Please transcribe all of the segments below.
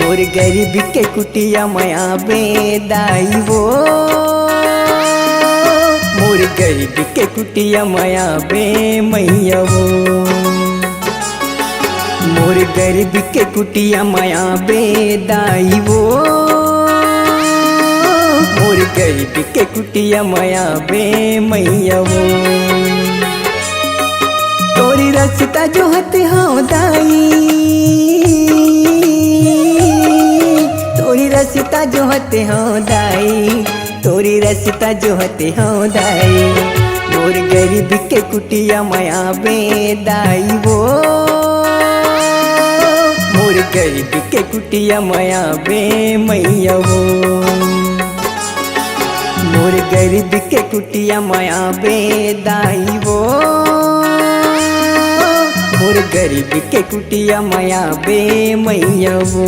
मोर गरीब के कुटिया मया बेदाई वो, मोर गरीब के कुटिया मया बे मैया वो, मोर गरीब के कुटिया मया बेदाई वो, मोर गरीब के कुटिया मया बे मैया वो। तोरी रास्ता जो हते हाँ दाई, तोरी रास्ता जो हते हाँ दाई, तोरी रास्ता जो हते हाँ दाई, मोर गरीब के कुटिया मया बेदाई वो, मोर गरीब के कुटिया मया बे मैया वो, मोर गरीब के कुटिया मया बेदाई वो, मोर गरीब के कुटिया मया बे मैया वो।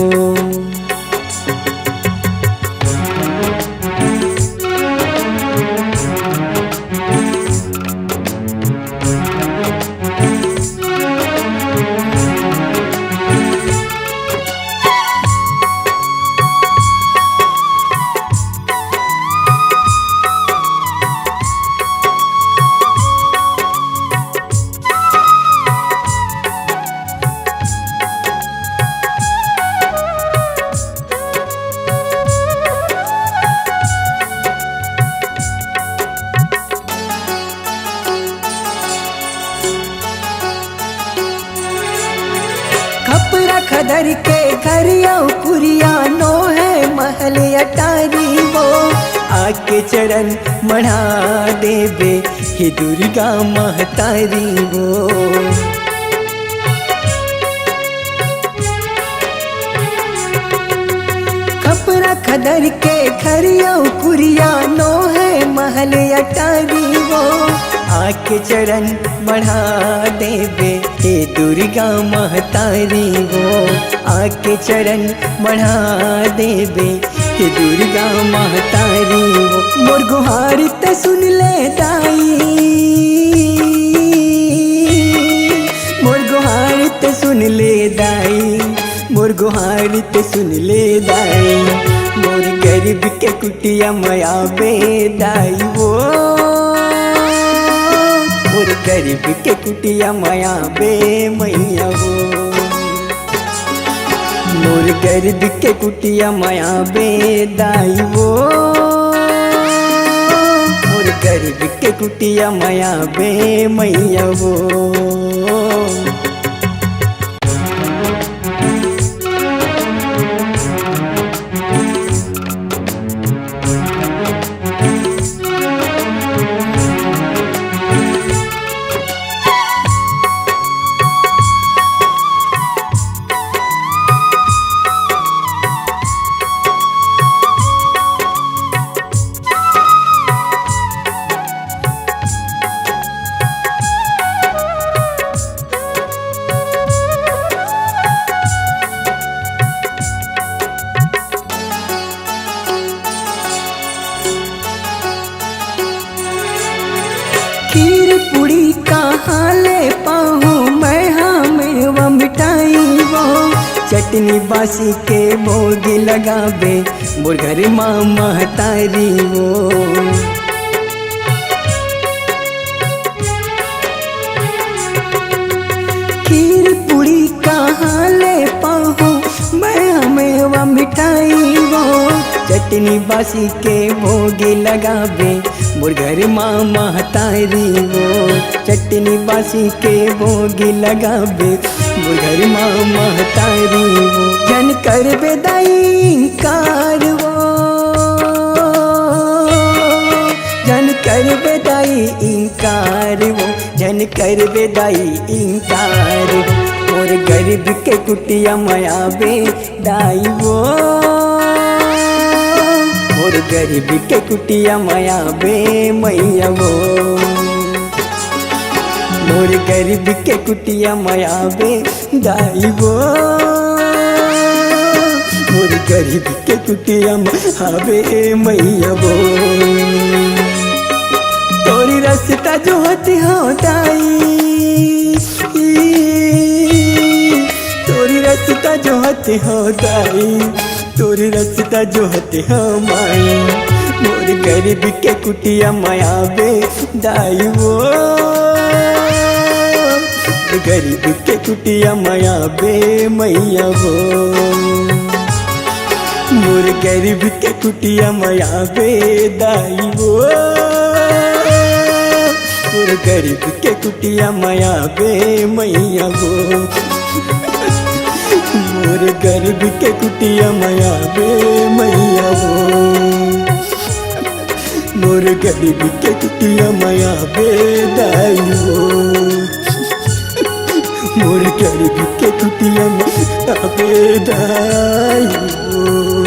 खपरा खदर के घरिया पुरिया नो है महल अटारी वो, आके चरण मढ़ा देवे हे दुर्गा महतारी वो। खपरा खदर के घरिया पुरिया नो है महल अटारी वो, आके चरण बढ़ा देवे हे दुर्गा महतारी वो, आके चरण बढ़ा देवे हे दुर्गा महतारी वो। मोर गुहारी ते सुन ले दाई, मोर गुहारी ते सुन ले दाई, मोर गुहारी ते सुन ले दाई, मोर गरीब के कुटिया मया बेदाई वो, मोर गरीब के कुटिया मया बे मैया वो, मोर गरीब के कुटिया मया बेदाई वो, मोर गरीब के कुटिया मया बे मैया वो। खीर पूड़ी कहाँ ले पाऊँ मैं, हाँ मेवा मिठाई वो, चटनी बासी के भोग लगावे मोर घर माँ महतारी वो। खीर पूड़ी कहाँ ले पाऊँ मैं, हाँ मेवा मिठाई वो, चटनी बासी के भोग लगावे मोर घर माँ महतारी वो, चटनी बासी के भोग लगावे मोर घर माँ महतारी वो। जन कर बेदाई कार वो, जन कर बेदाई इंकार वो, जन कर बेदाई इंकार, मोर गरीब के कुटिया मया बेदाई वो, मोर गरीब के कुटिया मया बे मैया वो, मोर गरीब के कुटिया मया बेदाई वो, मोर गरीब के कुटिया मया बे मैया वो। तोरी रास्ता जो होती हाँ दाई, तोरी रास्ता रास्ता जो हते हो दाई, तोर रास्ता जो हते हो माई, मोर गरीब के कुटिया माया बे दाई वो, गरीब के कुटिया माया बे मैया वो, मोर गरीब के कुटिया माया बे दाई वो, मोर गरीब के कुटिया माया बे मैया वो, मोर गरीब के कुटिया माया बे मैया वो, मोर गरीब के कुटिया माया बे दाई वो, मोर गरीब के कुटिया माया बे दाई वो।